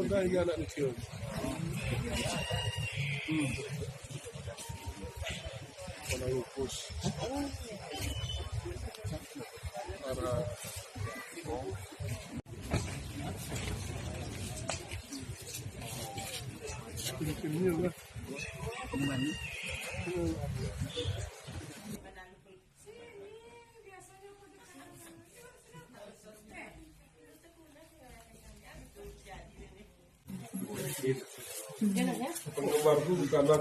udah ya anak kecil. Kalau lupus, para ini lah. Penggemar itu bukanlah